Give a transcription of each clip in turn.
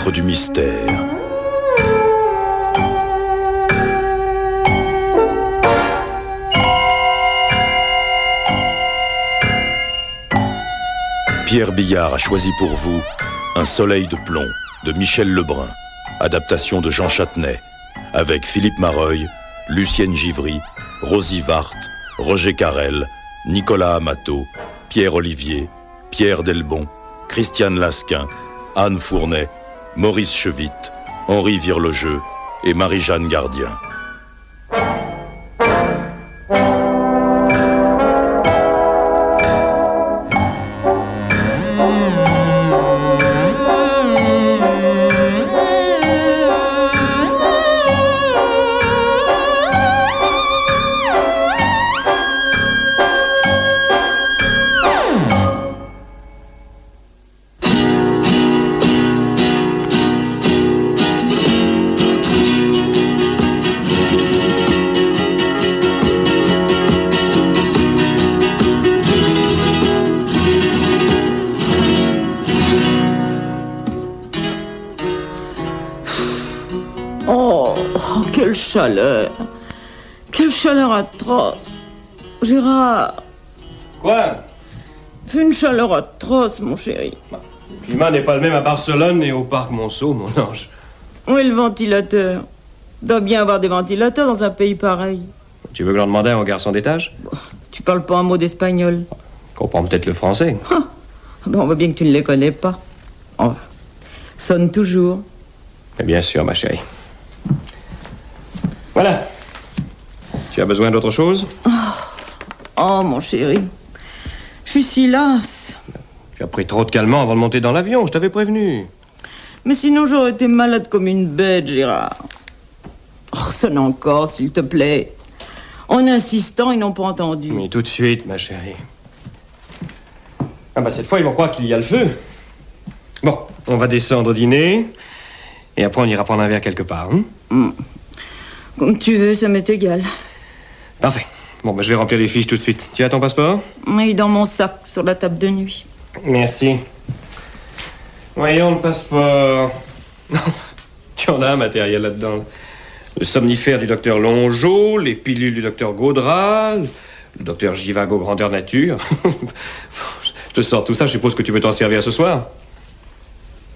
théâtre du mystère. Pierre Billard a choisi pour vous Un soleil de plomb de Michel Lebrun, adaptation de Jean Châtenay, avec Philippe Mareuil, Lucienne Givry, Rosie Vart, Roger Carrel, Nicolas Amato, Pierre Olivier, Pierre Delbon, Christiane Lasquin, Anne Fournet, Maurice Chevitte, Henri Virlejeu et Marie-Jeanne Gardien. Quelle chaleur atroce. Gérard. Quoi? Fait une chaleur atroce, mon chéri. Le climat n'est pas le même à Barcelone et au parc Monceau, mon ange. Où est le ventilateur? Il doit bien avoir des ventilateurs dans un pays pareil. Tu veux que j'en demande un au garçon d'étage? Tu parles pas un mot d'espagnol. Comprends peut-être le français. On voit bien que tu ne les connais pas. Oh. Sonne toujours. Mais bien sûr, ma chérie. Voilà. Tu as besoin d'autre chose? Oh, mon chéri. Je suis si lasse. Tu as pris trop de calmants avant de monter dans l'avion, je t'avais prévenu. Mais sinon, j'aurais été malade comme une bête, Gérard. Oh, sonne encore, s'il te plaît. En insistant, ils n'ont pas entendu. Mais tout de suite, ma chérie. Ah bah, cette fois, ils vont croire qu'il y a le feu. Bon, on va descendre au dîner. Et après, on ira prendre un verre quelque part. Comme tu veux, ça m'est égal. Parfait. Bon, bah, je vais remplir les fiches tout de suite. Tu as ton passeport? Oui, dans mon sac, sur la table de nuit. Merci. Voyons le passeport. Tu en as un matériel là-dedans. Le somnifère du docteur Longeau, les pilules du docteur Gaudras, le docteur Givago grandeur nature. Je te sors tout ça, je suppose que tu veux t'en servir ce soir.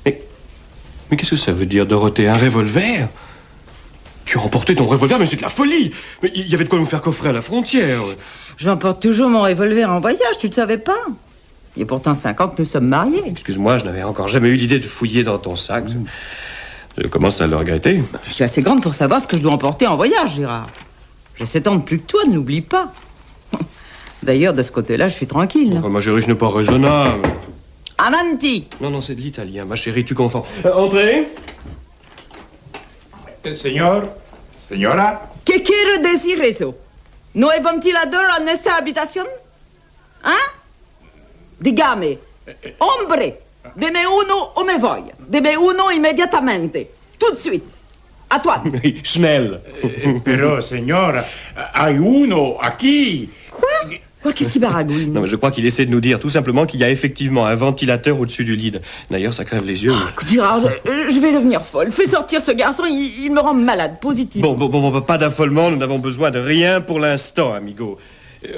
Mais qu'est-ce que ça veut dire, Dorothée? Un revolver? Tu as emporté ton revolver, mais c'est de la folie! Mais il y avait de quoi nous faire coffrer à la frontière. J'emporte toujours mon revolver en voyage, tu ne savais pas? Il y a pourtant 5 ans que nous sommes mariés. Excuse-moi, je n'avais encore jamais eu l'idée de fouiller dans ton sac. Je commence à le regretter. Je suis assez grande pour savoir ce que je dois emporter en voyage, Gérard. J'ai 7 ans de plus que toi, n'oublie pas. D'ailleurs, de ce côté-là, je suis tranquille. Enfin, ma chérie, je n'ai pas raisonnable. Avanti! Non, c'est de l'italien, ma chérie, tu confonds. Entrez. Señora. ¿Qué quiere decir eso? ¿No hay ventilador en esta habitación? ¿Ah? Dígame. Hombre, deme uno o me voy. Deme uno inmediatamente. Tout de suite. À toi. Oui, schnell. Pero, señora, hay uno aquí. Quoi? Qu'est-ce qui baragouine? Non, mais je crois qu'il essaie de nous dire tout simplement qu'il y a effectivement un ventilateur au-dessus du lit. D'ailleurs, ça crève les yeux. Écoute, Gérard, je vais devenir folle. Fais sortir ce garçon, il me rend malade, positivement. Bon, pas d'affolement, nous n'avons besoin de rien pour l'instant, amigo.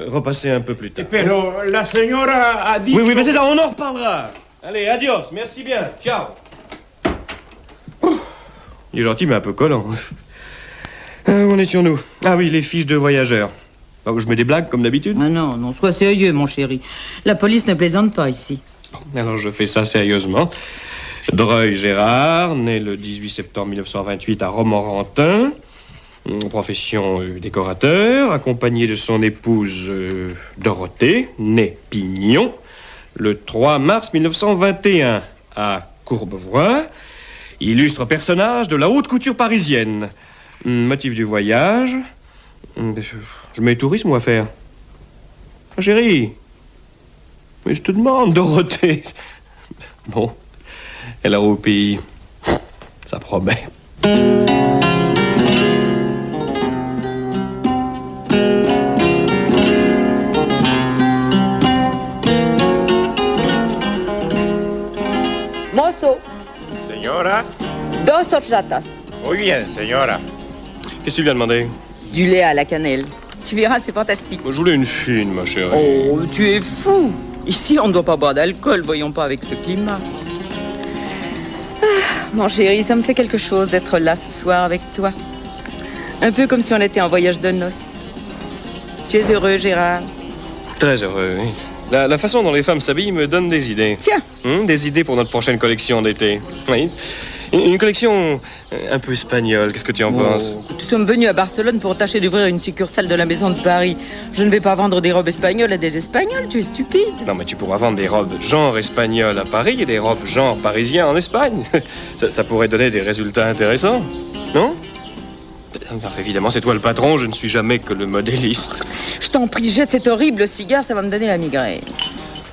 Repassez un peu plus tard. Pero la señora a dit... Oui, mais c'est ça, on en reparlera. Allez, adios, merci bien, ciao. Il est gentil, mais un peu collant. Où en étions-nous? Ah oui, les fiches de voyageurs. Je mets des blagues, comme d'habitude? Non, sois sérieux, mon chéri. La police ne plaisante pas ici. Alors, je fais ça sérieusement. Dreuil Gérard, né le 18 septembre 1928 à Romorantin. Profession décorateur, accompagné de son épouse Dorothée, née Pignon, le 3 mars 1921 à Courbevoie. Illustre personnage de la haute couture parisienne. Motif du voyage... Je mets tourisme ou affaires? Chérie, mais je te demande, Dorothée. Bon, elle a au pays. Ça promet. Mozo. Señora. Dos horchatas. Muy bien, señora. Qu'est-ce que tu lui as demandé? Du lait à la cannelle. Tu verras, c'est fantastique. Je voulais une fine, ma chérie. Oh, tu es fou. Ici, on ne doit pas boire d'alcool, voyons pas avec ce climat. Ah, mon chéri, ça me fait quelque chose d'être là ce soir avec toi. Un peu comme si on était en voyage de noces. Tu es heureux, Gérard? Très heureux, oui. La façon dont les femmes s'habillent me donne des idées. Tiens. Des idées pour notre prochaine collection d'été. Oui. Une collection un peu espagnole. Qu'est-ce que tu en penses? Nous sommes venus à Barcelone pour tâcher d'ouvrir une succursale de la Maison de Paris. Je ne vais pas vendre des robes espagnoles à des Espagnols, tu es stupide. Non, mais tu pourras vendre des robes genre espagnol à Paris et des robes genre parisien en Espagne. Ça pourrait donner des résultats intéressants, non? Enfin, évidemment, c'est toi le patron, je ne suis jamais que le modéliste. Je t'en prie, jette cet horrible cigare, ça va me donner la migraine.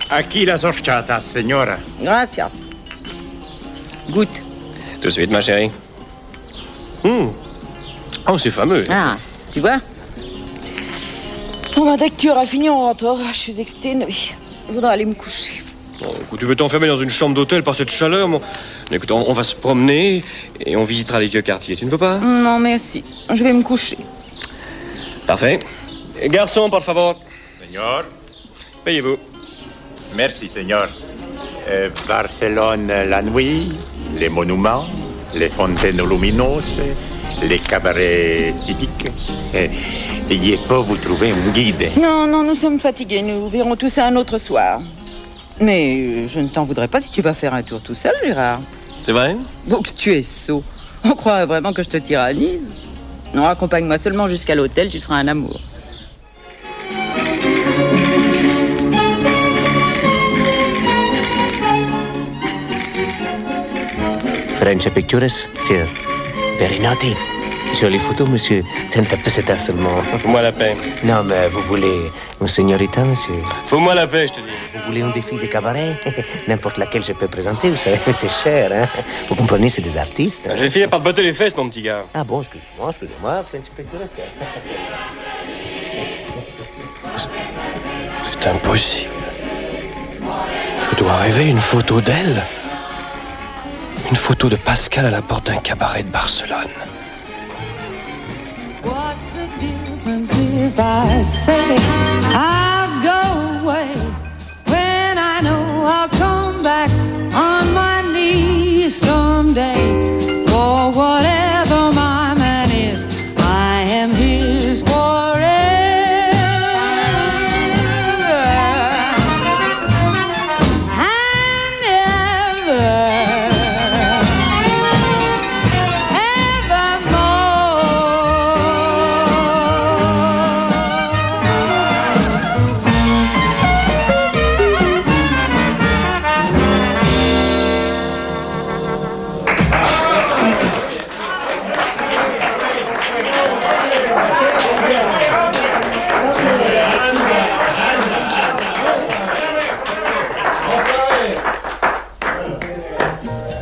Aquí las horchatas, señora. Gracias. Goûte. Tout de suite, ma chérie. Oh, c'est fameux. Ah, tu vois? Bon, dès que tu auras fini, on rentre. Je suis exténuée. Il faudra aller me coucher. Oh, écoute, tu veux t'enfermer dans une chambre d'hôtel par cette chaleur? Bon, écoute, on va se promener et on visitera les vieux quartiers. Tu ne veux pas? Non, merci. Je vais me coucher. Parfait. Garçon, por favor. Señor. Payez-vous. Merci, señor. Barcelone la nuit, les monuments, les fontaines lumineuses, les cabarets typiques. Il faut vous trouver un guide. Non, nous sommes fatigués. Nous verrons tout ça un autre soir. Mais je ne t'en voudrais pas si tu vas faire un tour tout seul, Gérard. C'est vrai? Donc tu es sot. On croirait vraiment que je te tyrannise. Non, accompagne-moi seulement jusqu'à l'hôtel, tu seras un amour. French Pictures, c'est very naughty. Jolie photo, monsieur. C'est un peu cet seulement. Fous-moi la paix. Non, mais vous voulez une señorita, monsieur? Fous-moi la paix, je te dis. Vous voulez un défi de cabaret? N'importe laquelle je peux présenter, vous savez, c'est cher, hein? Vous comprenez, c'est des artistes. J'ai fini par te botter les fesses, mon petit gars. Ah bon, excusez-moi, French Pictures. C'est impossible. Je dois rêver une photo d'elle. Une photo de Pascal à la porte d'un cabaret de Barcelone. What's the difference if I say I'll go away when I know I'll come back on my knees someday? For whatever my man is, I am his forever. And ever.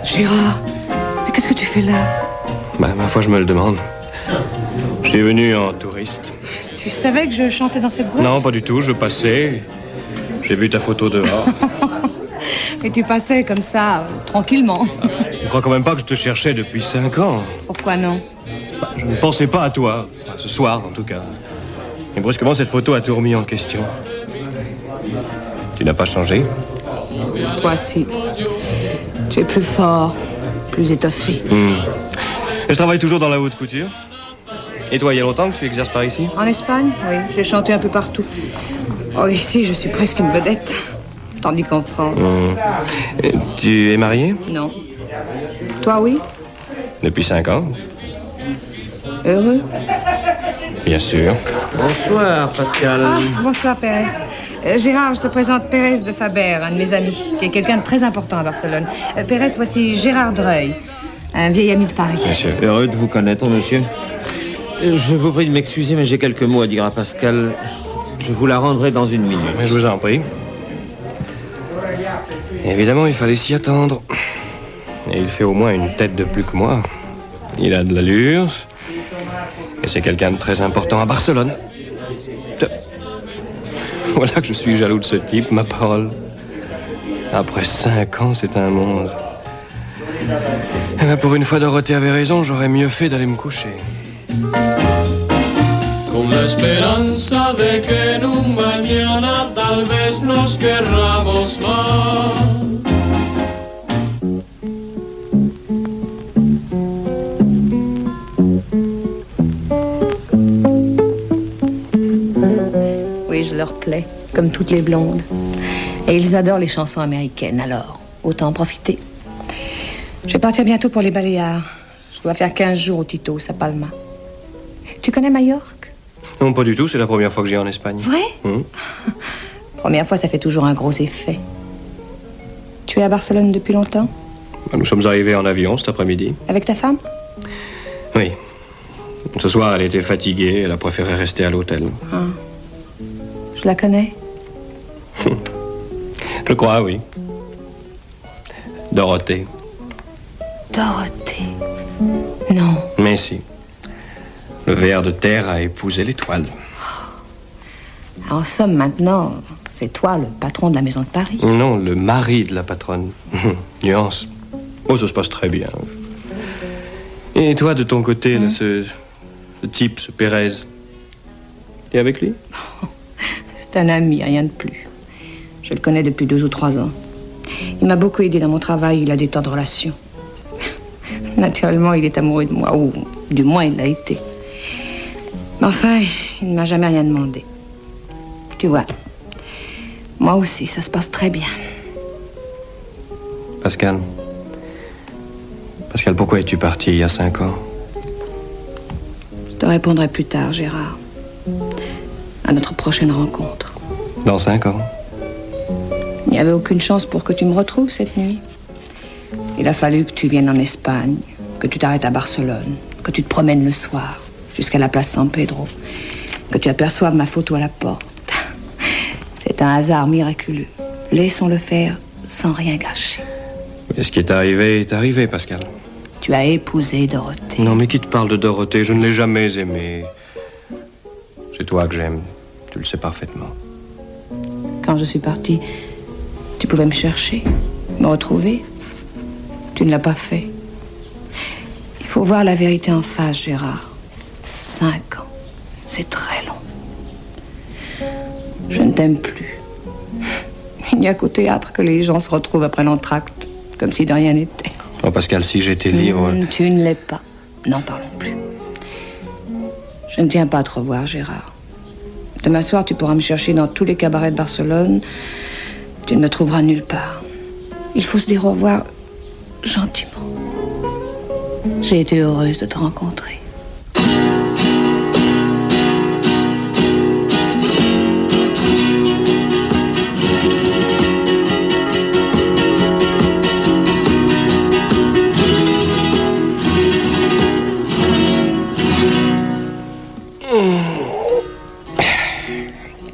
Gérard, mais qu'est-ce que tu fais là? Ma foi, je me le demande. Je suis venu en touriste. Tu savais que je chantais dans cette boîte? Non, pas du tout. Je passais. J'ai vu ta photo dehors. Et tu passais comme ça, tranquillement. Je crois quand même pas que je te cherchais depuis 5 ans. Pourquoi non? Je ne pensais pas à toi. Enfin, ce soir, en tout cas. Et brusquement, cette photo a tout remis en question. Tu n'as pas changé? Toi, si. Tu es plus fort, plus étoffé. Je travaille toujours dans la haute couture. Et toi, il y a longtemps que tu exerces par ici? En Espagne, oui. J'ai chanté un peu partout. Oh, ici, je suis presque une vedette. Tandis qu'en France... Et tu es marié? Non. Toi, oui? Depuis 5 ans? Heureux? Bien sûr. Bonsoir, Pascal. Ah, bonsoir, Pérez. Gérard, je te présente Pérez de Faber, un de mes amis, qui est quelqu'un de très important à Barcelone. Pérez, voici Gérard Dreuil, un vieil ami de Paris. Bien sûr. Heureux de vous connaître, monsieur. Je vous prie de m'excuser, mais j'ai quelques mots à dire à Pascal. Je vous la rendrai dans une minute. Mais je vous en prie. Évidemment, il fallait s'y attendre. Et il fait au moins une tête de plus que moi. Il a de l'allure. Et c'est quelqu'un de très important à Barcelone. Voilà que je suis jaloux de ce type, ma parole. Après 5 ans, c'est un monde. Eh ben, pour une fois, Dorothée avait raison, j'aurais mieux fait d'aller me coucher. Con la esperanza de que en un mañana tal vez nos querramos más. Oui, je leur plais, comme toutes les blondes. Et ils adorent les chansons américaines, alors autant en profiter. Je vais partir bientôt pour les Baléares. Je dois faire 15 jours au Tito, à Palma. Tu connais Majorque? Non, pas du tout, c'est la première fois que j'y vais en Espagne. Vrai? Première fois, ça fait toujours un gros effet. Tu es à Barcelone depuis longtemps? Nous sommes arrivés en avion cet après-midi. Avec ta femme? Oui. Ce soir, elle était fatiguée, elle a préféré rester à l'hôtel. Ah. Je la connais? Je crois, oui. Dorothée. Dorothée? Non. Mais si. Le ver de terre a épousé l'étoile. En somme, maintenant, c'est toi le patron de la maison de Paris. Non, le mari de la patronne. Nuance. Oh, ça se passe très bien. Et toi, de ton côté, là, ce type, ce Pérez, t'es avec lui? C'est un ami, rien de plus. Je le connais depuis 2 ou 3 ans. Il m'a beaucoup aidé dans mon travail, il a des tas de relations. Naturellement, il est amoureux de moi, ou du moins, il l'a été. Mais enfin, il ne m'a jamais rien demandé. Tu vois, moi aussi, ça se passe très bien. Pascal. Pascal, pourquoi es-tu parti il y a 5 ans? Je te répondrai plus tard, Gérard. À notre prochaine rencontre. Dans 5 ans? Il n'y avait aucune chance pour que tu me retrouves cette nuit. Il a fallu que tu viennes en Espagne, que tu t'arrêtes à Barcelone, que tu te promènes le soir jusqu'à la place San Pedro, que tu aperçoives ma photo à la porte. C'est un hasard miraculeux. Laissons-le faire sans rien gâcher. Mais ce qui est arrivé, Pascal. Tu as épousé Dorothée. Non, mais qui te parle de Dorothée? Je ne l'ai jamais aimée. C'est toi que j'aime. Tu le sais parfaitement. Quand je suis partie, tu pouvais me chercher, me retrouver. Tu ne l'as pas fait. Il faut voir la vérité en face, Gérard. 5 ans, c'est très long. Je ne t'aime plus. Il n'y a qu'au théâtre que les gens se retrouvent après l'entracte, comme si de rien n'était. Oh, Pascal, si j'étais libre... Tu ne l'es pas. N'en parlons plus. Je ne tiens pas à te revoir, Gérard. Demain soir, tu pourras me chercher dans tous les cabarets de Barcelone. Tu ne me trouveras nulle part. Il faut se dire au revoir gentiment. J'ai été heureuse de te rencontrer.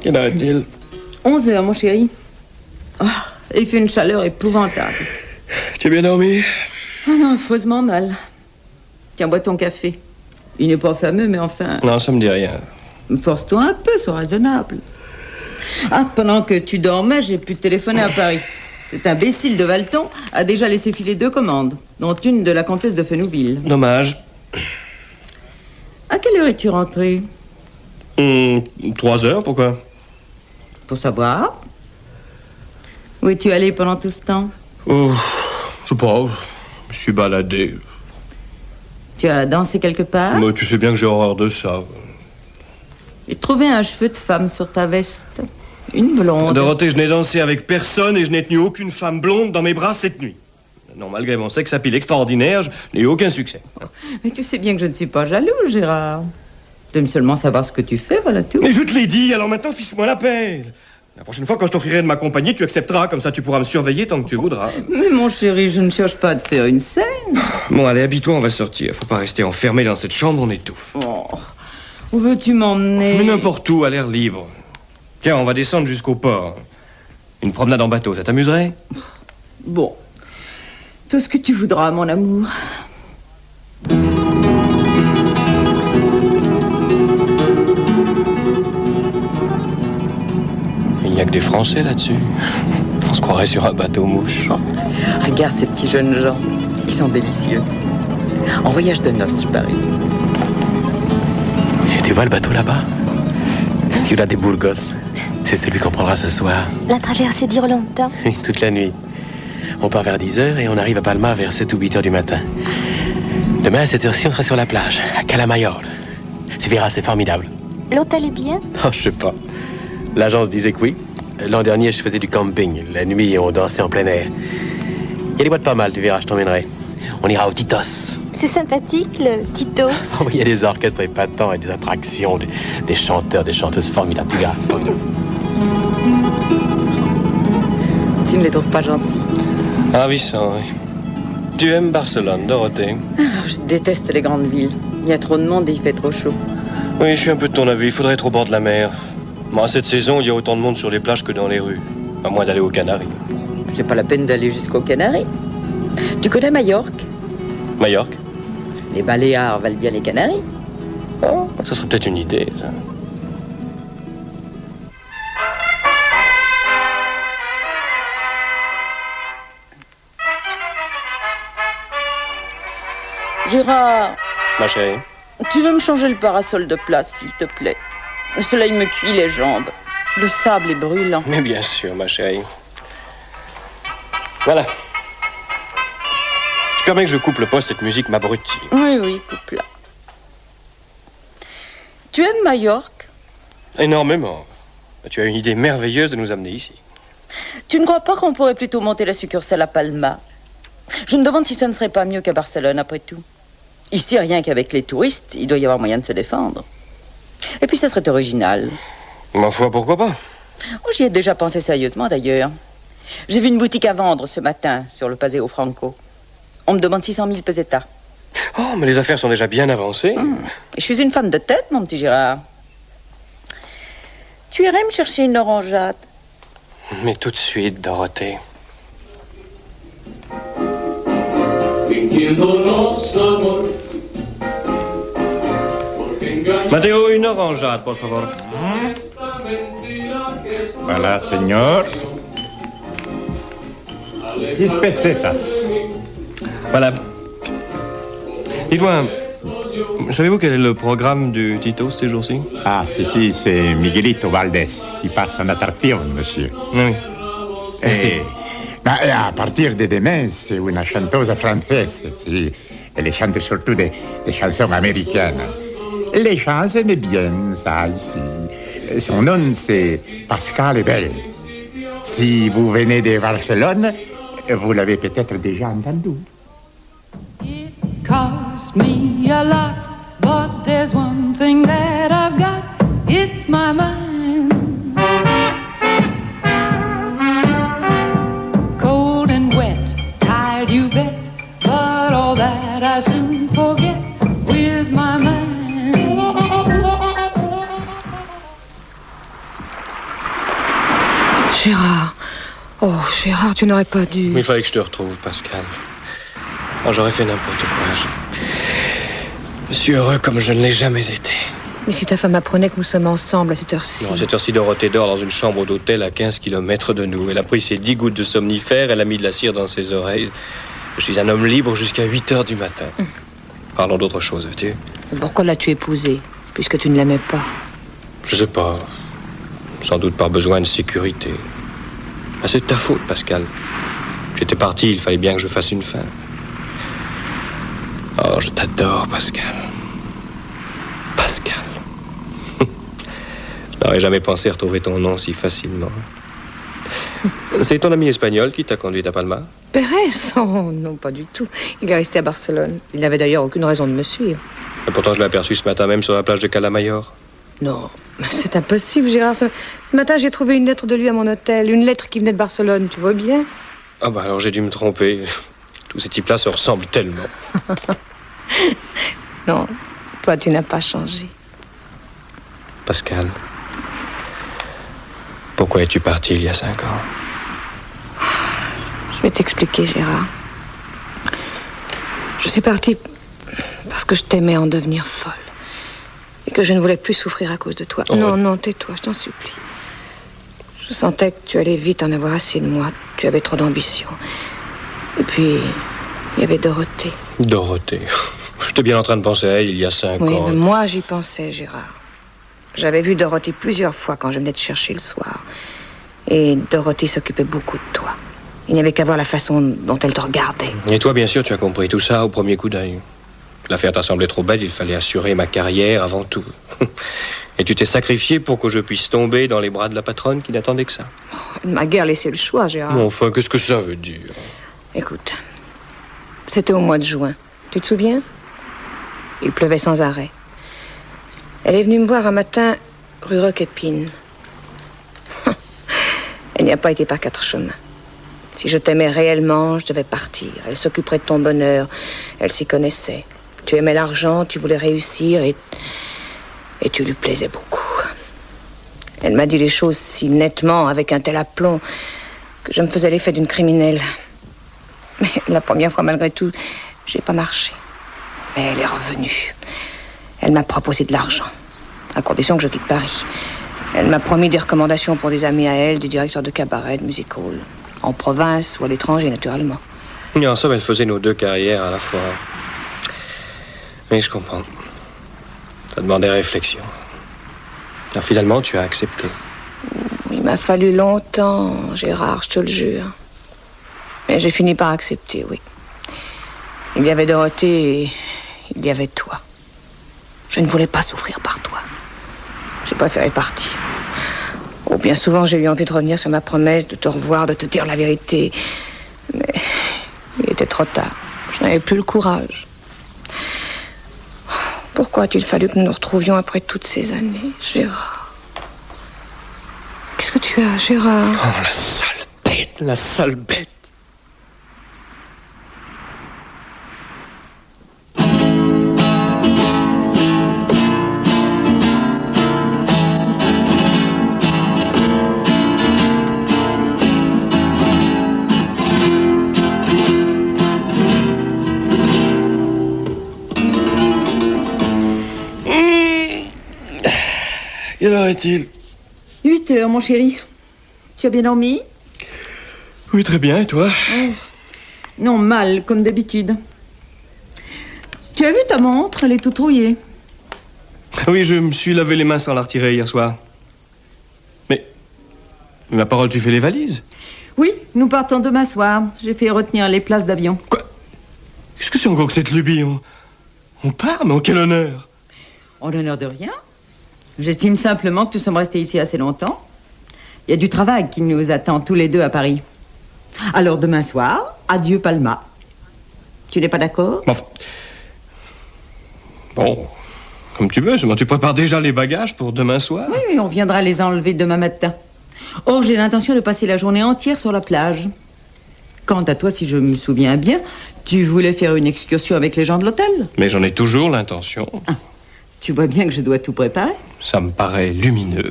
Quelle heure est-il? 11h, mon chéri. Oh, il fait une chaleur épouvantable. Tu as bien dormi? Oh non, affreusement mal. Tiens, bois ton café. Il n'est pas fameux, mais enfin... Non, ça me dit rien. Force-toi un peu, sois raisonnable. Ah, pendant que tu dormais, j'ai pu téléphoner à Paris. Cet imbécile de Valton a déjà laissé filer 2 commandes, dont une de la comtesse de Fenouville. Dommage. À quelle heure es-tu rentré? 3 heures, pourquoi? Pour savoir. Où es-tu allé pendant tout ce temps? Oh, je sais pas, je suis baladé. Tu as dansé quelque part? Mais tu sais bien que j'ai horreur de ça. J'ai trouvé un cheveu de femme sur ta veste. Une blonde. Dorothée, je n'ai dansé avec personne et je n'ai tenu aucune femme blonde dans mes bras cette nuit. Non, malgré mon sex appeal extraordinaire, je n'ai eu aucun succès. Mais tu sais bien que je ne suis pas jaloux, Gérard. T'aimes seulement savoir ce que tu fais, voilà tout. Mais je te l'ai dit, alors maintenant, fiche-moi la paix. La prochaine fois, quand je t'offrirai de m'accompagner, tu accepteras, comme ça tu pourras me surveiller tant que tu voudras. Mais mon chéri, je ne cherche pas à te faire une scène. Bon, allez, habille-toi, on va sortir. Faut pas rester enfermé dans cette chambre, on étouffe. Oh, où veux-tu m'emmener? Mais n'importe où, à l'air libre. Tiens, on va descendre jusqu'au port. Une promenade en bateau, ça t'amuserait? Bon, tout ce que tu voudras, mon amour. Il n'y a que des Français là-dessus. On se croirait sur un bateau-mouche. Oh, regarde ces petits jeunes gens. Ils sont délicieux. En voyage de noces, je parie. Et tu vois le bateau là-bas? Ciudad de Burgos. C'est celui qu'on prendra ce soir. La traversée dure longtemps. Oui, toute la nuit. On part vers 10h et on arrive à Palma vers 7 ou 8h du matin. Demain, à cette heure-ci, on sera sur la plage, à Calamayor. Tu verras, c'est formidable. L'hôtel est bien? Oh, je sais pas. L'agence disait que oui. L'an dernier, je faisais du camping. La nuit, on dansait en plein air. Il y a des boîtes pas mal, tu verras, je t'emmènerai. On ira au Titos. C'est sympathique, le Titos. Oh, il y a des orchestres épatants et des attractions, des chanteurs, des chanteuses formidables. Tu verras, c'est formidable. Tu ne les trouves pas gentils? Ravissant, oui. Tu aimes Barcelone, Dorothée? Je déteste les grandes villes. Il y a trop de monde et il fait trop chaud. Oui, je suis un peu de ton avis. Il faudrait être au bord de la mer. Moi, cette saison, il y a autant de monde sur les plages que dans les rues. À moins d'aller aux Canaries. C'est pas la peine d'aller jusqu'aux Canaries. Tu connais Majorque? Majorque? Les Baléares valent bien les Canaries. Oh, ça serait peut-être une idée, ça. Gérard, Ma chérie. tu veux me changer le parasol de place, s'il te plaît? Le soleil me cuit les jambes. Le sable est brûlant. Mais bien sûr, ma chérie. Voilà. Tu permets que je coupe le poste, cette musique m'abrutit. Oui, coupe-la. Tu aimes Majorque? Énormément. Tu as une idée merveilleuse de nous amener ici. Tu ne crois pas qu'on pourrait plutôt monter la succursale à Palma? Je me demande si ça ne serait pas mieux qu'à Barcelone, après tout. Ici, rien qu'avec les touristes, il doit y avoir moyen de se défendre. Et puis, ça serait original. Ma foi, pourquoi pas? Oh, j'y ai déjà pensé sérieusement, d'ailleurs. J'ai vu une boutique à vendre ce matin, sur le Paseo Franco. On me demande 600 000 pesetas. Oh, mais les affaires sont déjà bien avancées. Je suis une femme de tête, mon petit Gérard. Tu irais me chercher une orangeade? Mais tout de suite, Dorothée. Matteo, une orangeade, por favor. Voilà, señor. 6 pesetas. Voilà. Dis-moi, savez-vous quel est le programme du Tito ces jours-ci? Ah, si, c'est Miguelito Valdés qui passe en attraction, monsieur. Oui. Et, à partir de demain, c'est une chanteuse française. Si, elle chante surtout des chansons américaines. Les gens aiment bien ça ici. Son nom, c'est Pascal Ebel. Si vous venez de Barcelone, vous l'avez peut-être déjà entendu. It costs me a lot, but there's one thing that I've got. It's my mind. Cold and wet, tired you bet, but all that I soon forget with my mind. Gérard. Oh, Gérard, tu n'aurais pas dû... Mais il fallait que je te retrouve, Pascal. Oh, j'aurais fait n'importe quoi. Je suis heureux comme je ne l'ai jamais été. Mais si ta femme apprenait que nous sommes ensemble à cette heure-ci... Non, à cette heure-ci, Dorothée dort dans une chambre d'hôtel à 15 km de nous. Elle a pris ses 10 gouttes de somnifère, elle a mis de la cire dans ses oreilles. Je suis un homme libre jusqu'à 8 heures du matin. Parlons d'autre chose, veux-tu? Pourquoi l'as-tu épousée, puisque tu ne l'aimais pas? Je sais pas. Sans doute par besoin de sécurité. Ah, c'est de ta faute, Pascal. J'étais parti, il fallait bien que je fasse une fin. Oh, je t'adore, Pascal. Pascal. Je n'aurais jamais pensé retrouver ton nom si facilement. C'est ton ami espagnol qui t'a conduite à Palma? Pérez? Oh, non, pas du tout. Il est resté à Barcelone. Il n'avait d'ailleurs aucune raison de me suivre. Et pourtant, je l'ai aperçu ce matin même sur la plage de Calamayor. Non, c'est impossible, Gérard. Ce matin, j'ai trouvé une lettre de lui à mon hôtel. Une lettre qui venait de Barcelone, tu vois bien? Ah bah alors j'ai dû me tromper. Tous ces types-là se ressemblent tellement. Non, toi, tu n'as pas changé. Pascal, pourquoi es-tu parti il y a 5 ans? Je vais t'expliquer, Gérard. Je suis partie parce que je t'aimais en devenir folle. Et que je ne voulais plus souffrir à cause de toi. Oh. Non, tais-toi, je t'en supplie. Je sentais que tu allais vite en avoir assez de moi. Tu avais trop d'ambition. Et puis, Il y avait Dorothée. Dorothée. J'étais bien en train de penser à elle il y a 5 Oui, ans. mais moi j'y pensais, Gérard. J'avais vu Dorothée plusieurs fois quand je venais te chercher le soir. Et Dorothée s'occupait beaucoup de toi. Il n'y avait qu'à voir la façon dont elle te regardait. Et toi, bien sûr, tu as compris tout ça au premier coup d'œil. L'affaire t'a semblé trop belle, il fallait assurer ma carrière avant tout. Et tu t'es sacrifié pour que je puisse tomber dans les bras de la patronne qui n'attendait que ça. Elle m'a guère laissé le choix, Gérard. Bon, enfin, qu'est-ce que ça veut dire? Écoute, c'était au mois de juin. Tu te souviens? Il pleuvait sans arrêt. Elle est venue me voir un matin rue Roquépine. Elle n'y a pas été par 4 chemins. Si je t'aimais réellement, je devais partir. Elle s'occuperait de ton bonheur. Elle s'y connaissait. Tu aimais l'argent, tu voulais réussir et tu lui plaisais beaucoup. Elle m'a dit les choses si nettement, avec un tel aplomb, que je me faisais l'effet d'une criminelle. Mais la première fois, malgré tout, j'ai pas marché. Mais elle est revenue. Elle m'a proposé de l'argent, à condition que je quitte Paris. Elle m'a promis des recommandations pour des amis à elle, des directeurs de cabaret, de music hall. En province ou à l'étranger, naturellement. Et en somme, elle faisait nos 2 carrières à la fois. Mais je comprends. Ça demandait réflexion. Alors finalement, tu as accepté. Il m'a fallu longtemps, Gérard, je te le jure. Mais j'ai fini par accepter, oui. Il y avait Dorothée et il y avait toi. Je ne voulais pas souffrir par toi. J'ai préféré partir. Oh, bien souvent, j'ai eu envie de revenir sur ma promesse, de te revoir, de te dire la vérité. Mais il était trop tard. Je n'avais plus le courage. Pourquoi a-t-il fallu que nous nous retrouvions après toutes ces années, Gérard? Qu'est-ce que tu as, Gérard? Oh, la sale bête, la sale bête. Quelle heure est-il? 8 heures, mon chéri. Tu as bien dormi? Oui, très bien, et toi? Non, mal, comme d'habitude. Tu as vu ta montre? Elle est toute rouillée. Oui, je me suis lavé les mains sans la retirer hier soir. Mais ma parole, tu fais les valises? Oui, nous partons demain soir. J'ai fait retenir les places d'avion. Quoi? Qu'est-ce que c'est encore que cette lubie? On part, mais en quel honneur? En l'honneur de rien. J'estime simplement que nous sommes restés ici assez longtemps. Il y a du travail qui nous attend tous les deux à Paris. Alors demain soir, adieu Palma. Tu n'es pas d'accord? Enfin... Bon, comme tu veux, seulement tu prépares déjà les bagages pour demain soir? Oui, on viendra les enlever demain matin. Or, j'ai l'intention de passer la journée entière sur la plage. Quant à toi, si je me souviens bien, tu voulais faire une excursion avec les gens de l'hôtel. Mais j'en ai toujours l'intention. Ah, tu vois bien que je dois tout préparer. Ça me paraît lumineux.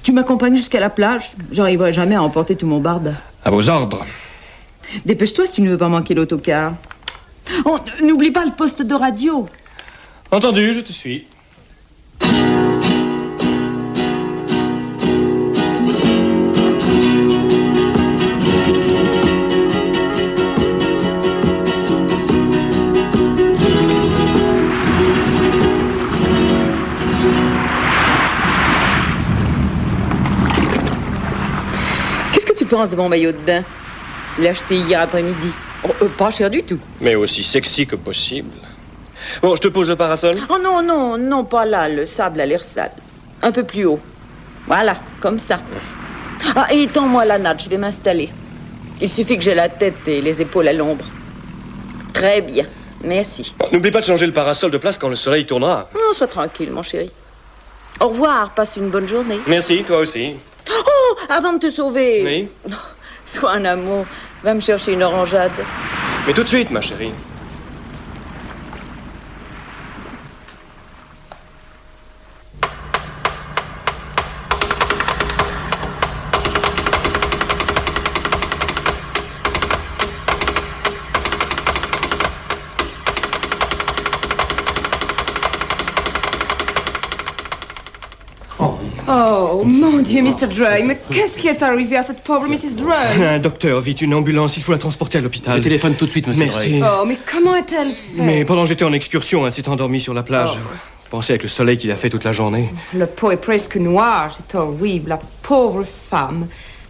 Tu m'accompagnes jusqu'à la plage. J'arriverai jamais à emporter tout mon barde. À vos ordres. Dépêche-toi si tu ne veux pas manquer l'autocar. Oh, n'oublie pas le poste de radio. Entendu, je te suis. Tu penses de mon maillot de bain? Je l'ai acheté hier après-midi. Oh, pas cher du tout. Mais aussi sexy que possible. Bon, je te pose le parasol. Oh non, non, non, pas là. Le sable a l'air sale. Un peu plus haut. Voilà, comme ça. Ah, et tends-moi la natte, je vais m'installer. Il suffit que j'ai la tête et les épaules à l'ombre. Très bien, merci. Bon, n'oublie pas de changer le parasol de place quand le soleil tournera. Non, sois tranquille, mon chéri. Au revoir, passe une bonne journée. Merci, toi aussi. Oh, avant de te sauver... Oui? Sois un amour. Va me chercher une orangeade. Mais tout de suite, ma chérie. Oh, mon Dieu, Mr. Drey, mais qu'est-ce qui est arrivé à cette pauvre Mrs. Drey? Un docteur, vite, une ambulance, il faut la transporter à l'hôpital. Je téléphone tout de suite, monsieur Merci. Drey. Oh, mais comment est-elle faite? Mais pendant que j'étais en excursion, elle s'est endormie sur la plage. Pensez avec le soleil qu'il a fait toute la journée. Le pot est presque noir, c'est horrible, la pauvre femme.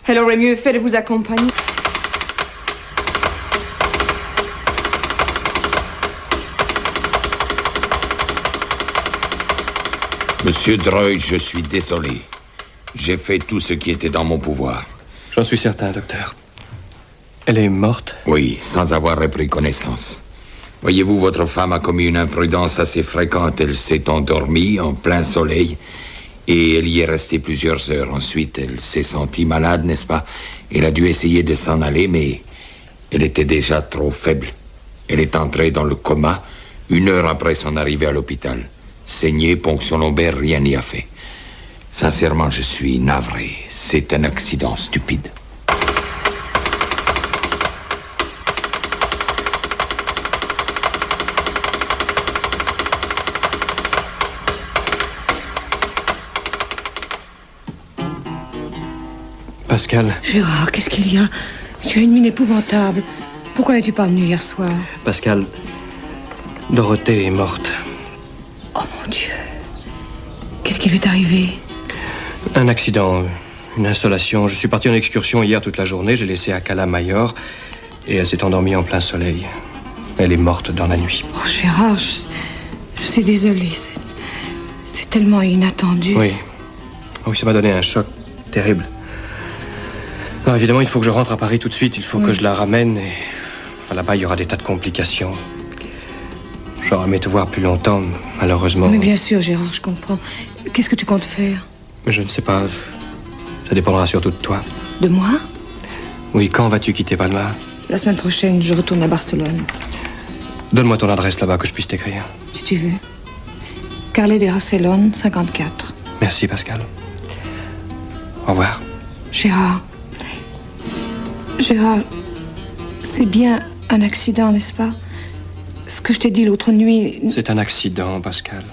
Elle aurait mieux fait de vous accompagner. Monsieur Drey, je suis désolé. J'ai fait tout ce qui était dans mon pouvoir. J'en suis certain, docteur. Elle est morte? Oui, sans avoir repris connaissance. Voyez-vous, votre femme a commis une imprudence assez fréquente. Elle s'est endormie en plein soleil et elle y est restée plusieurs heures. Ensuite, elle s'est sentie malade, n'est-ce pas? Elle a dû essayer de s'en aller, mais elle était déjà trop faible. Elle est entrée dans le coma 1 heure après son arrivée à l'hôpital. Saignée, ponction lombaire, rien n'y a fait. Sincèrement, je suis navré. C'est un accident stupide. Pascal. Gérard, qu'est-ce qu'il y a? Tu as une mine épouvantable. Pourquoi n'es-tu pas venu hier soir? Pascal. Dorothée est morte. Oh mon Dieu. Qu'est-ce qui lui est arrivé? Un accident, une insolation. Je suis parti en excursion hier toute la journée. J'ai laissé à Cala Mayor et elle s'est endormie en plein soleil. Elle est morte dans la nuit. Oh Gérard, je suis désolée. C'est tellement inattendu. Oui. Oui, ça m'a donné un choc terrible. Alors évidemment, il faut que je rentre à Paris tout de suite. Il faut que je la ramène et... Enfin, là-bas, il y aura des tas de complications. J'aurais aimé te voir plus longtemps, malheureusement. Mais bien sûr, Gérard, je comprends. Qu'est-ce que tu comptes faire? Je ne sais pas. Ça dépendra surtout de toi. De moi? Oui, quand vas-tu quitter Palma? La semaine prochaine, je retourne à Barcelone. Donne-moi ton adresse là-bas que je puisse t'écrire. Si tu veux. Carlet de Barcelone, 54. Merci, Pascal. Au revoir. Gérard, c'est bien un accident, n'est-ce pas? Ce que je t'ai dit l'autre nuit... C'est un accident, Pascal.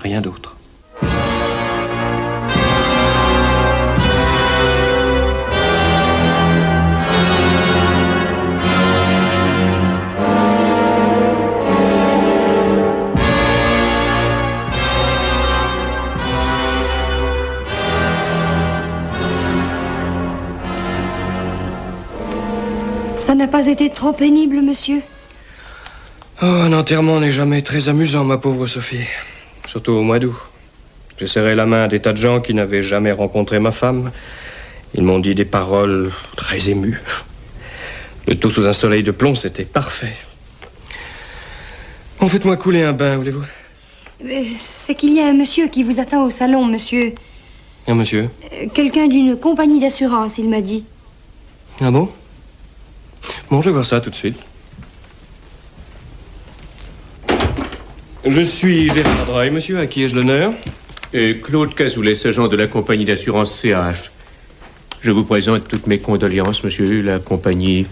Rien d'autre. Ça n'a pas été trop pénible, monsieur? Oh, un enterrement n'est jamais très amusant, ma pauvre Sophie. Surtout au mois d'août. J'ai serré la main à des tas de gens qui n'avaient jamais rencontré ma femme. Ils m'ont dit des paroles très émues. Le tout sous un soleil de plomb, c'était parfait. Bon, faites-moi couler un bain, voulez-vous? C'est qu'il y a un monsieur qui vous attend au salon, monsieur. Un monsieur? Quelqu'un d'une compagnie d'assurance, il m'a dit. Ah bon? Bon, je vais voir ça tout de suite. Je suis Gérard Drey, monsieur. À qui ai-je l'honneur? Claude Cazoulet, agent de la compagnie d'assurance CH. Je vous présente toutes mes condoléances, monsieur. La compagnie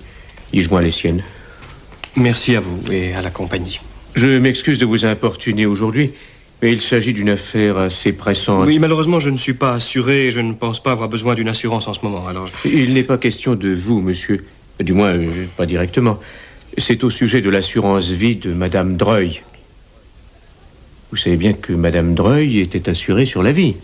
y joint les siennes. Merci à vous et à la compagnie. Je m'excuse de vous importuner aujourd'hui, mais il s'agit d'une affaire assez pressante. Oui, malheureusement, je ne suis pas assuré et je ne pense pas avoir besoin d'une assurance en ce moment, alors... Il n'est pas question de vous, monsieur. Du moins, pas directement. C'est au sujet de l'assurance vie de Madame Drey. Vous savez bien que Madame Drey était assurée sur la vie.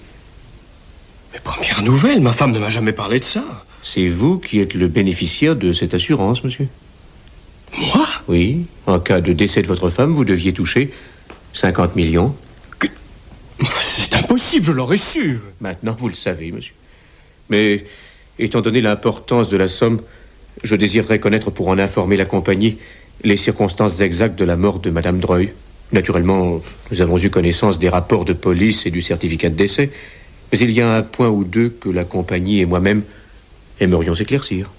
Mais première nouvelle, ma femme ne m'a jamais parlé de ça. C'est vous qui êtes le bénéficiaire de cette assurance, monsieur. Moi? Oui. En cas de décès de votre femme, vous deviez toucher 50 millions. C'est impossible, je l'aurais su. Maintenant, vous le savez, monsieur. Mais, étant donné l'importance de la somme, je désirerais connaître pour en informer la compagnie les circonstances exactes de la mort de Madame Drey. Naturellement, nous avons eu connaissance des rapports de police et du certificat de décès, mais il y a un point ou deux que la compagnie et moi-même aimerions éclaircir.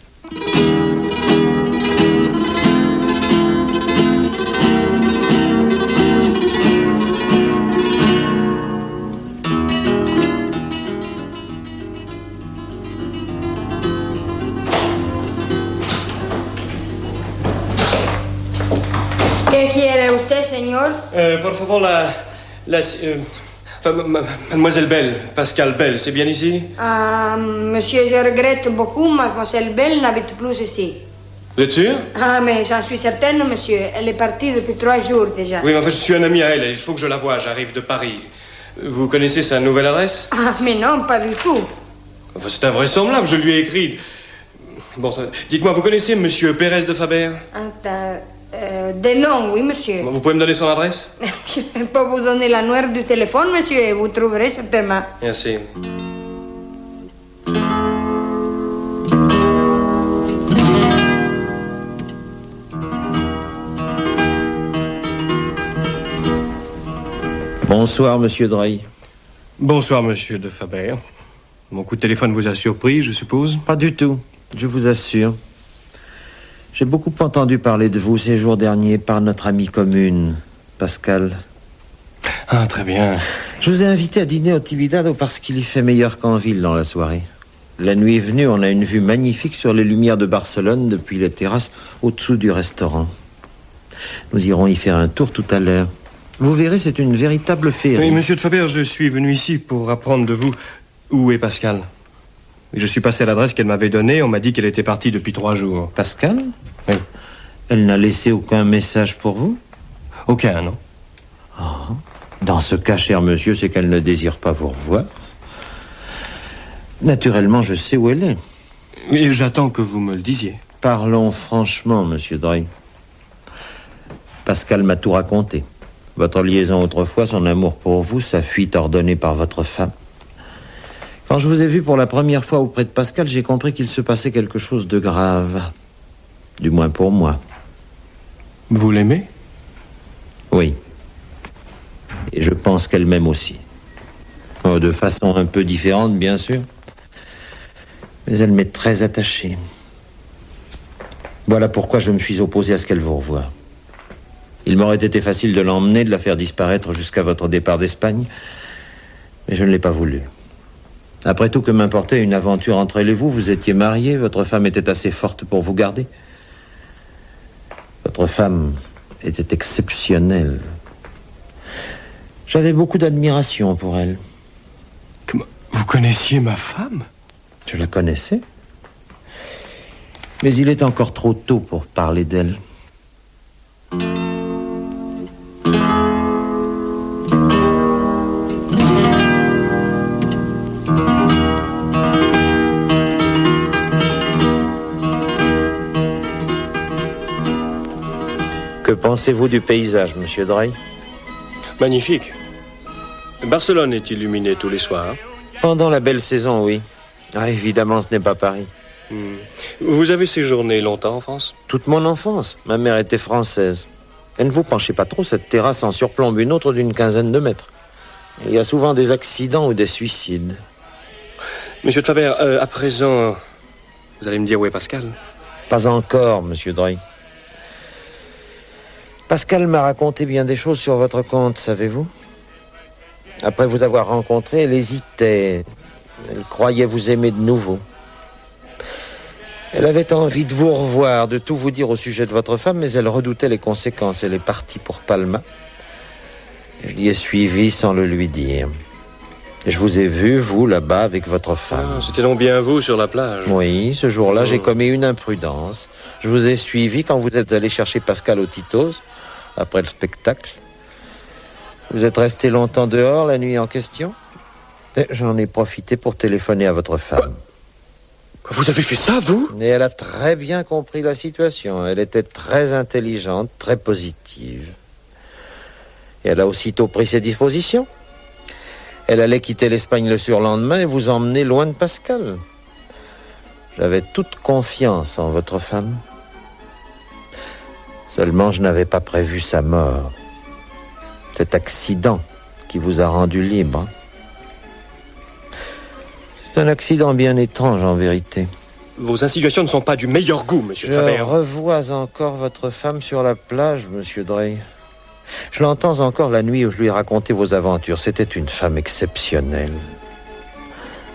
¿Qué quiere usted, señor? Por favor, Enfin, mademoiselle Bell, Pascal Bell, c'est bien ici? Ah, monsieur, je regrette beaucoup, mademoiselle Bell n'habite plus ici. Vous êtes sûr? Ah, mais j'en suis certaine, monsieur. Elle est partie depuis 3 jours déjà. Oui, mais enfin, je suis un ami à elle. Il faut que je la voie. J'arrive de Paris. Vous connaissez sa nouvelle adresse? Ah, mais non, pas du tout. Enfin, c'est invraisemblable. Je lui ai écrit. Bon, dites-moi, vous connaissez Monsieur Pérez de Faber? Des noms, oui, monsieur. Vous pouvez me donner son adresse? Je peux vous donner la numéro du téléphone, monsieur, et vous trouverez certainement. Merci. Bonsoir, monsieur Dreuil. Bonsoir, monsieur de Faber. Mon coup de téléphone vous a surpris, je suppose? Pas du tout, je vous assure. J'ai beaucoup entendu parler de vous ces jours derniers par notre amie commune, Pascal. Ah, très bien. Je vous ai invité à dîner au Tibidado parce qu'il y fait meilleur qu'en ville dans la soirée. La nuit est venue, on a une vue magnifique sur les lumières de Barcelone depuis les terrasses au-dessous du restaurant. Nous irons y faire un tour tout à l'heure. Vous verrez, c'est une véritable féerie. Oui, monsieur de Faber, je suis venu ici pour apprendre de vous où est Pascal. Je suis passé à l'adresse qu'elle m'avait donnée. On m'a dit qu'elle était partie depuis 3 jours. Pascal? Oui. Elle n'a laissé aucun message pour vous? Aucun, non. Oh. Dans ce cas, cher monsieur, c'est qu'elle ne désire pas vous revoir. Naturellement, je sais où elle est. Mais j'attends que vous me le disiez. Parlons franchement, monsieur Dreuil. Pascal m'a tout raconté. Votre liaison autrefois, son amour pour vous, sa fuite ordonnée par votre femme. Quand je vous ai vu pour la première fois auprès de Pascal, j'ai compris qu'il se passait quelque chose de grave. Du moins pour moi. Vous l'aimez? Oui. Et je pense qu'elle m'aime aussi. Oh, de façon un peu différente, bien sûr. Mais elle m'est très attachée. Voilà pourquoi je me suis opposé à ce qu'elle vous revoie. Il m'aurait été facile de l'emmener, de la faire disparaître jusqu'à votre départ d'Espagne. Mais je ne l'ai pas voulu. Après tout, que m'importait une aventure entre elle et vous? Vous étiez mariés, votre femme était assez forte pour vous garder. Votre femme était exceptionnelle. J'avais beaucoup d'admiration pour elle. Comment? Vous connaissiez ma femme? Je la connaissais. Mais il est encore trop tôt pour parler d'elle. Que pensez-vous du paysage, monsieur Dreuil? Magnifique. Barcelone est illuminée tous les soirs. Pendant la belle saison, oui. Ah, évidemment, ce n'est pas Paris. Vous avez séjourné longtemps en France? Toute mon enfance. Ma mère était française. Et ne vous penchez pas trop, cette terrasse en surplombe une autre d'une 15aine de mètres. Il y a souvent des accidents ou des suicides. Monsieur de Faber, à présent, vous allez me dire où est Pascal? Pas encore, monsieur Dreuil. Pascal m'a raconté bien des choses sur votre compte, savez-vous? Après vous avoir rencontré, elle hésitait. Elle croyait vous aimer de nouveau. Elle avait envie de vous revoir, de tout vous dire au sujet de votre femme, mais elle redoutait les conséquences. Elle est partie pour Palma. Je l'y ai suivi sans le lui dire. Et je vous ai vu, vous, là-bas, avec votre femme. Ah, c'était donc bien vous sur la plage? Oui, ce jour-là, j'ai commis une imprudence. Je vous ai suivi quand vous êtes allé chercher Pascal au Tito's, après le spectacle. Vous êtes resté longtemps dehors la nuit en question? Et j'en ai profité pour téléphoner à votre femme. Vous avez fait ça, vous? Et elle a très bien compris la situation. Elle était très intelligente, très positive. Et elle a aussitôt pris ses dispositions. Elle allait quitter l'Espagne le surlendemain et vous emmener loin de Pascal. J'avais toute confiance en votre femme. Seulement, je n'avais pas prévu sa mort. Cet accident qui vous a rendu libre. C'est un accident bien étrange, en vérité. Vos insinuations ne sont pas du meilleur goût, monsieur Faber. Je revois encore votre femme sur la plage, monsieur Dreuil. Je l'entends encore la nuit où je lui ai raconté vos aventures. C'était une femme exceptionnelle.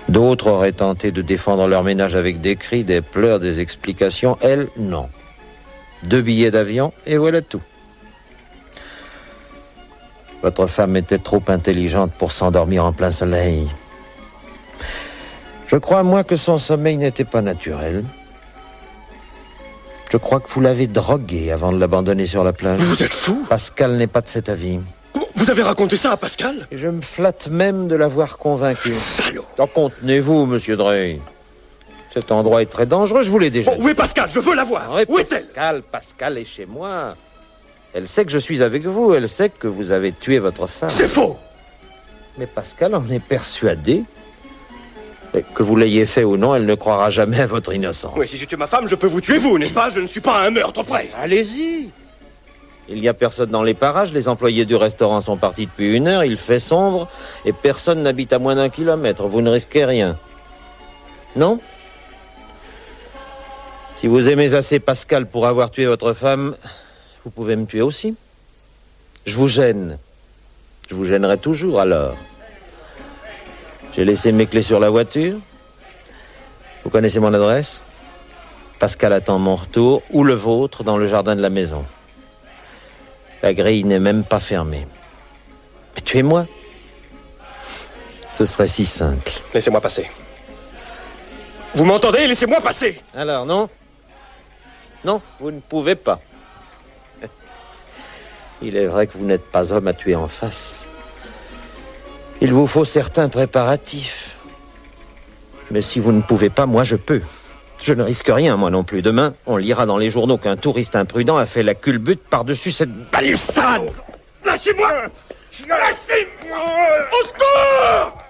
D'autres auraient tenté de défendre leur ménage avec des cris, des pleurs, des explications. Elle, non. 2 billets d'avion, et voilà tout. Votre femme était trop intelligente pour s'endormir en plein soleil. Je crois, moi, que son sommeil n'était pas naturel. Je crois que vous l'avez droguée avant de l'abandonner sur la plage. Vous êtes fou? Pascal n'est pas de cet avis. Vous avez raconté ça à Pascal? Et je me flatte même de l'avoir convaincu. Salaud! Donc, contenez-vous, monsieur Dreuil. Cet endroit est très dangereux, je vous l'ai déjà dit. Où est Pascal? Je veux la voir. Où est-elle? Pascal est chez moi. Elle sait que je suis avec vous. Elle sait que vous avez tué votre femme. C'est faux! Mais Pascal en est persuadé. Et que vous l'ayez fait ou non, elle ne croira jamais à votre innocence. Oui, si j'ai tué ma femme, je peux vous tuer vous, n'est-ce pas? Je ne suis pas un meurtre près. Allez-y. Il n'y a personne dans les parages. Les employés du restaurant sont partis depuis 1 heure. Il fait sombre et personne n'habite à moins d'1 kilomètre. Vous ne risquez rien. Non? Si vous aimez assez Pascal pour avoir tué votre femme, vous pouvez me tuer aussi. Je vous gêne. Je vous gênerai toujours alors. J'ai laissé mes clés sur la voiture. Vous connaissez mon adresse? Pascal attend mon retour, ou le vôtre, dans le jardin de la maison. La grille n'est même pas fermée. Mais tuez-moi. Ce serait si simple. Laissez-moi passer. Vous m'entendez? Laissez-moi passer. Alors, non? Non, vous ne pouvez pas. Il est vrai que vous n'êtes pas homme à tuer en face. Il vous faut certains préparatifs. Mais si vous ne pouvez pas, moi je peux. Je ne risque rien, moi non plus. Demain, on lira dans les journaux qu'un touriste imprudent a fait la culbute par-dessus cette balustrade. Lâchez-moi! Lâchez-moi! Au secours!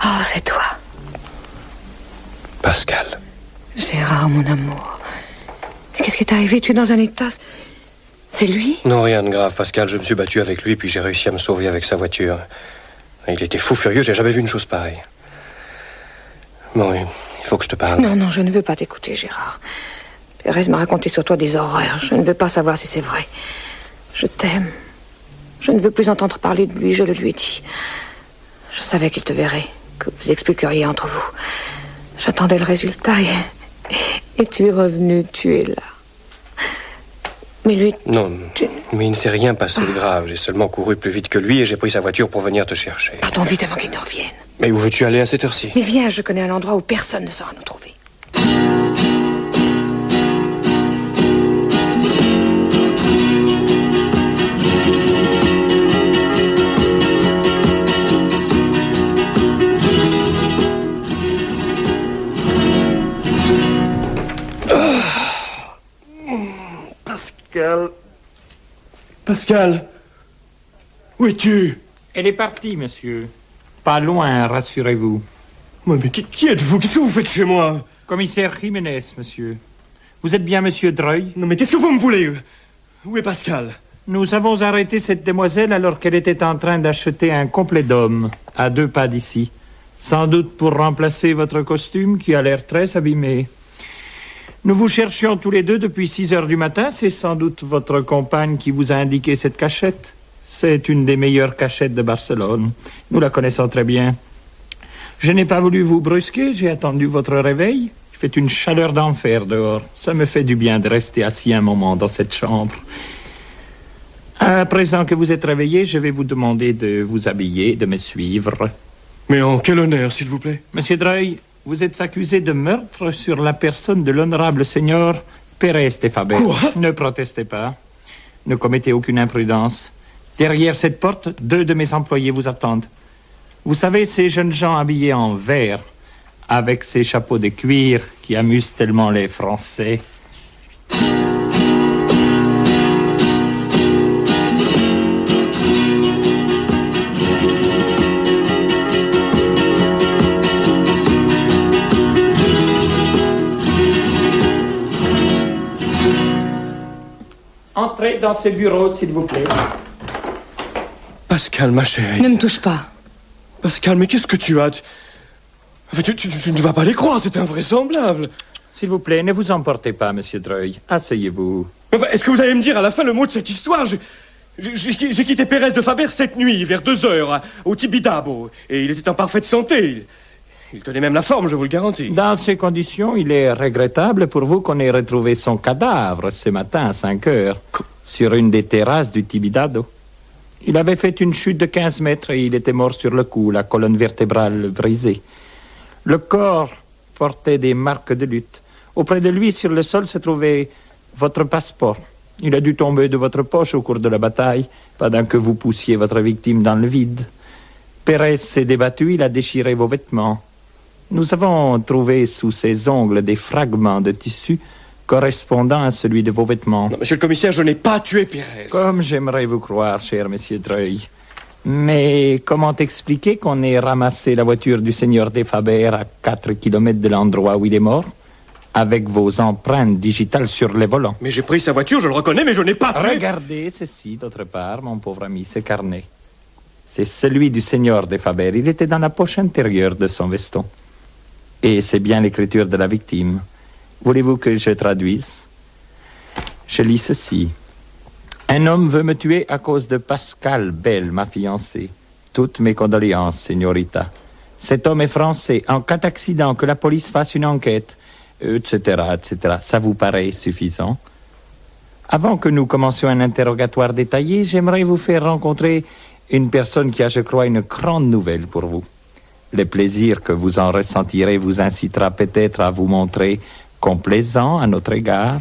Oh, c'est toi. Pascal. Gérard, mon amour. Mais qu'est-ce qui t'est arrivé? Tu es dans un état... C'est lui? Non, rien de grave, Pascal. Je me suis battu avec lui, puis j'ai réussi à me sauver avec sa voiture. Il était fou furieux, j'ai jamais vu une chose pareille. Bon, il faut que je te parle. Non, non, je ne veux pas t'écouter, Gérard. Thérèse m'a raconté sur toi des horreurs. Je ne veux pas savoir si c'est vrai. Je t'aime. Je ne veux plus entendre parler de lui, je le lui ai dit. Je savais qu'il te verrait, que vous expliqueriez entre vous. J'attendais le résultat et tu es revenu, tu es là. Mais lui... Non, mais il ne s'est rien passé de grave. J'ai seulement couru plus vite que lui et j'ai pris sa voiture pour venir te chercher. Partons vite avant qu'il ne revienne. Mais où veux-tu aller à cette heure-ci? Mais viens, je connais un endroit où personne ne saura nous trouver. Pascal, où es-tu? Elle est partie, monsieur. Pas loin, rassurez-vous. Mais qui êtes-vous? Qu'est-ce que vous faites chez moi? Commissaire Jiménez, monsieur. Vous êtes bien monsieur Dreuil? Non, mais qu'est-ce que vous me voulez? Où est Pascal? Nous avons arrêté cette demoiselle alors qu'elle était en train d'acheter un complet d'homme, à 2 pas d'ici. Sans doute pour remplacer votre costume qui a l'air très abîmé. Nous vous cherchions tous les deux depuis 6 heures du matin. C'est sans doute votre compagne qui vous a indiqué cette cachette. C'est une des meilleures cachettes de Barcelone. Nous la connaissons très bien. Je n'ai pas voulu vous brusquer. J'ai attendu votre réveil. Il fait une chaleur d'enfer dehors. Ça me fait du bien de rester assis un moment dans cette chambre. À présent que vous êtes réveillé, je vais vous demander de vous habiller, de me suivre. Mais en quel honneur, s'il vous plaît? Monsieur Dreuil, vous êtes accusé de meurtre sur la personne de l'honorable seigneur Pérez de Faber. Quoi? Ne protestez pas. Ne commettez aucune imprudence. Derrière cette porte, 2 de mes employés vous attendent. Vous savez, ces jeunes gens habillés en vert, avec ces chapeaux de cuir qui amusent tellement les Français. Entrez dans ce bureau, s'il vous plaît. Pascal, ma chérie. Ne me touche pas. Pascal, mais qu'est-ce que tu as? Enfin, tu ne vas pas les croire, c'est invraisemblable. S'il vous plaît, ne vous emportez pas, monsieur Dreuil. Asseyez-vous. Enfin, est-ce que vous allez me dire à la fin le mot de cette histoire? J'ai quitté Pérez de Faber cette nuit, vers 2 heures, au Tibidabo. Et il était en parfaite santé. Il tenait même la forme, je vous le garantis. Dans ces conditions, il est regrettable pour vous qu'on ait retrouvé son cadavre ce matin à 5 heures, sur une des terrasses du Tibidabo. Il avait fait une chute de 15 mètres et il était mort sur le coup, la colonne vertébrale brisée. Le corps portait des marques de lutte. Auprès de lui, sur le sol, se trouvait votre passeport. Il a dû tomber de votre poche au cours de la bataille, pendant que vous poussiez votre victime dans le vide. Pérez s'est débattu, il a déchiré vos vêtements. Nous avons trouvé sous ses ongles des fragments de tissu correspondant à celui de vos vêtements. Non, monsieur le commissaire, je n'ai pas tué Pérez. Comme j'aimerais vous croire, cher monsieur Dreuil. Mais comment expliquer qu'on ait ramassé la voiture du seigneur de Faber à 4 kilomètres de l'endroit où il est mort, avec vos empreintes digitales sur les volants? Mais j'ai pris sa voiture, je le reconnais, mais je n'ai pas tué. Regardez ceci, d'autre part, mon pauvre ami, ce carnet. C'est celui du seigneur de Faber. Il était dans la poche intérieure de son veston. Et c'est bien l'écriture de la victime. Voulez-vous que je traduise? Je lis ceci. Un homme veut me tuer à cause de Pascal Bell, ma fiancée. Toutes mes condoléances, signorita. Cet homme est français. En cas d'accident, que la police fasse une enquête, etc., etc. Ça vous paraît suffisant? Avant que nous commencions un interrogatoire détaillé, j'aimerais vous faire rencontrer une personne qui a, je crois, une grande nouvelle pour vous. Le plaisir que vous en ressentirez vous incitera peut-être à vous montrer complaisant à notre égard.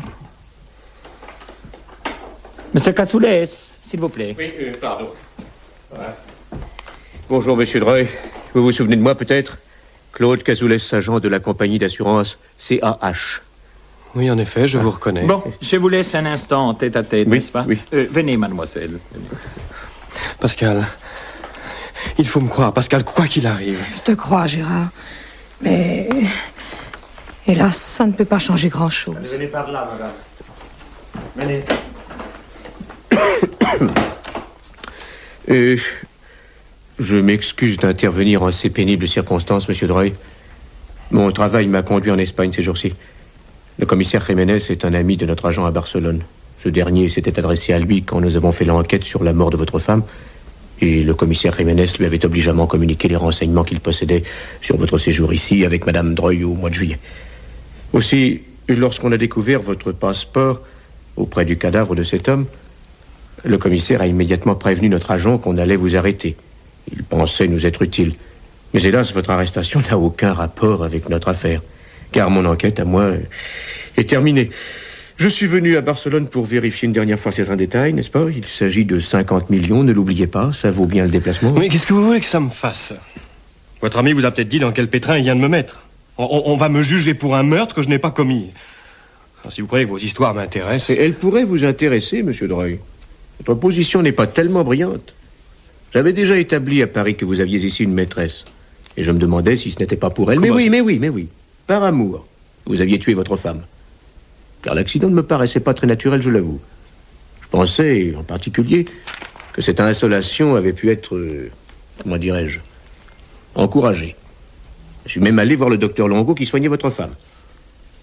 Monsieur Cassoules, s'il vous plaît. Oui, pardon. Voilà. Bonjour, monsieur Dreuil. Vous vous souvenez de moi, peut-être? Claude Cazoulès, agent de la compagnie d'assurance CAH. Oui, en effet, je vous reconnais. Bon, je vous laisse un instant tête-à-tête, n'est-ce pas? Oui. Venez, mademoiselle. Pascal, il faut me croire, Pascal, quoi qu'il arrive. Je te crois, Gérard. Mais... hélas, ça ne peut pas changer grand-chose. Venez par là, madame. Venez. Je m'excuse d'intervenir en ces pénibles circonstances, monsieur Dreuil. Mon travail m'a conduit en Espagne ces jours-ci. Le commissaire Jiménez est un ami de notre agent à Barcelone. Ce dernier s'était adressé à lui quand nous avons fait l'enquête sur la mort de votre femme, et le commissaire Jiménez lui avait obligeamment communiqué les renseignements qu'il possédait sur votre séjour ici avec madame Dreuil au mois de juillet. Aussi, lorsqu'on a découvert votre passeport auprès du cadavre de cet homme, le commissaire a immédiatement prévenu notre agent qu'on allait vous arrêter. Il pensait nous être utile. Mais hélas, votre arrestation n'a aucun rapport avec notre affaire, car mon enquête, à moi, est terminée. Je suis venu à Barcelone pour vérifier une dernière fois certains détails, n'est-ce pas? Il s'agit de 50 millions, ne l'oubliez pas, ça vaut bien le déplacement. Mais qu'est-ce que vous voulez que ça me fasse? Votre ami vous a peut-être dit dans quel pétrin il vient de me mettre. On va me juger pour un meurtre que je n'ai pas commis. Alors, si vous croyez que vos histoires m'intéressent... Et elles pourraient vous intéresser, monsieur Dreuil. Votre position n'est pas tellement brillante. J'avais déjà établi à Paris que vous aviez ici une maîtresse. Et je me demandais si ce n'était pas pour elle. Mais oui. Par amour. Vous aviez tué votre femme. Car l'accident ne me paraissait pas très naturel, je l'avoue. Je pensais, en particulier, que cette insolation avait pu être... comment dirais-je, encouragée. Je suis même allé voir le docteur Longo qui soignait votre femme.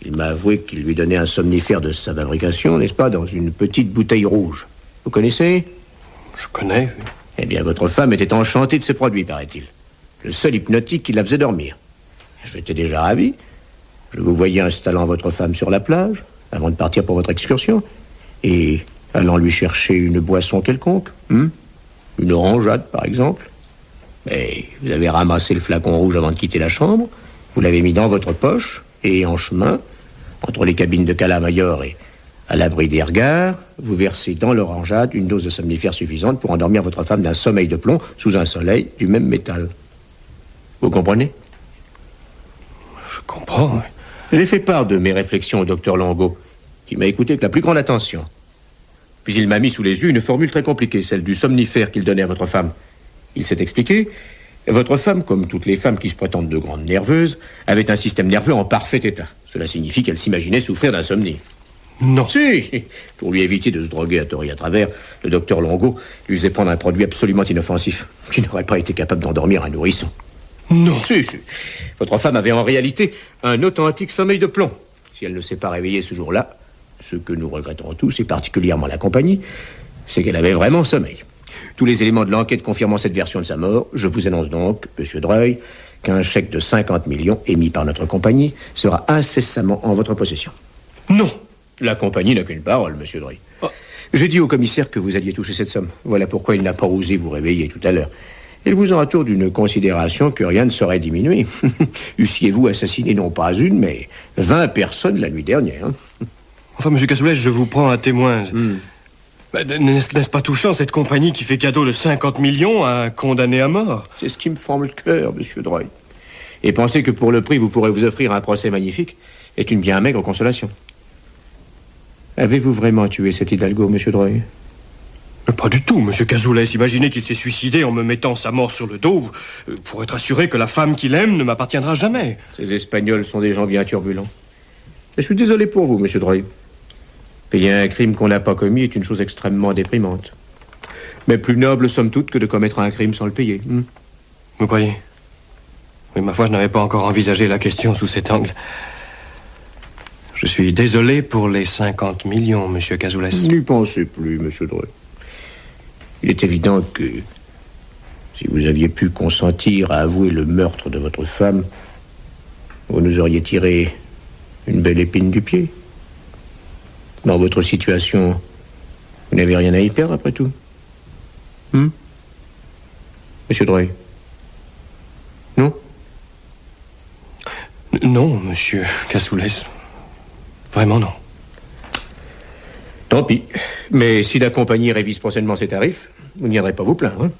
Il m'a avoué qu'il lui donnait un somnifère de sa fabrication, n'est-ce pas, dans une petite bouteille rouge. Vous connaissez? Je connais, oui. Eh bien, votre femme était enchantée de ce produit, paraît-il. Le seul hypnotique qui la faisait dormir. J'étais déjà ravi. Je vous voyais installant votre femme sur la plage, avant de partir pour votre excursion, et allant lui chercher une boisson quelconque. Une orangeade, par exemple. Mais vous avez ramassé le flacon rouge avant de quitter la chambre, vous l'avez mis dans votre poche, et en chemin, entre les cabines de Calamayor et à l'abri des regards, vous versez dans l'orangeade une dose de somnifère suffisante pour endormir votre femme d'un sommeil de plomb sous un soleil du même métal. Vous comprenez? Je comprends, oui. J'ai fait part de mes réflexions au docteur Longo, qui m'a écouté avec la plus grande attention. Puis il m'a mis sous les yeux une formule très compliquée, celle du somnifère qu'il donnait à votre femme. Il s'est expliqué. Votre femme, comme toutes les femmes qui se prétendent de grandes nerveuses, avait un système nerveux en parfait état. Cela signifie qu'elle s'imaginait souffrir d'insomnie. Non. Si, pour lui éviter de se droguer à tort et à travers, le docteur Longo lui faisait prendre un produit absolument inoffensif, qui n'aurait pas été capable d'endormir un nourrisson. Non. Si. Votre femme avait en réalité un authentique sommeil de plomb. Si elle ne s'est pas réveillée ce jour-là, ce que nous regrettons tous, et particulièrement la compagnie, c'est qu'elle avait vraiment sommeil. Tous les éléments de l'enquête confirmant cette version de sa mort, je vous annonce donc, Monsieur Dreuil, qu'un chèque de 50 millions émis par notre compagnie sera incessamment en votre possession. Non. La compagnie n'a qu'une parole, Monsieur Dreuil. Oh. J'ai dit au commissaire que vous alliez toucher cette somme. Voilà pourquoi il n'a pas osé vous réveiller tout à l'heure. Il vous entoure d'une considération que rien ne saurait diminuer. Eussiez-vous assassiné non pas une, mais 20 personnes la nuit dernière. Enfin, Monsieur Cazoulès, je vous prends à témoin. N'est-ce pas touchant, cette compagnie qui fait cadeau de 50 millions à un condamné à mort? C'est ce qui me forme le cœur, Monsieur Dreuil. Et penser que pour le prix, vous pourrez vous offrir un procès magnifique est une bien maigre consolation. Avez-vous vraiment tué cet Hidalgo, Monsieur Dreuil? Pas du tout, Monsieur Cazoulès. Imaginez qu'il s'est suicidé en me mettant sa mort sur le dos pour être assuré que la femme qu'il aime ne m'appartiendra jamais. Ces Espagnols sont des gens bien turbulents. Je suis désolé pour vous, Monsieur Dreuil. Payer un crime qu'on n'a pas commis est une chose extrêmement déprimante. Mais plus noble, somme toute, que de commettre un crime sans le payer. Vous croyez? Mais ma foi, je n'avais pas encore envisagé la question sous cet angle. Je suis désolé pour les 50 millions, Monsieur Cazoulès. N'y pensez plus, Monsieur Dreuil. Il est évident que si vous aviez pu consentir à avouer le meurtre de votre femme, vous nous auriez tiré une belle épine du pied. Dans votre situation, vous n'avez rien à y perdre, après tout. Monsieur Dreuil? Non? Non, Monsieur Cazoulès. Vraiment non. Tant pis. Mais si la compagnie révise prochainement ses tarifs, vous ne viendrez pas vous plaindre, hein?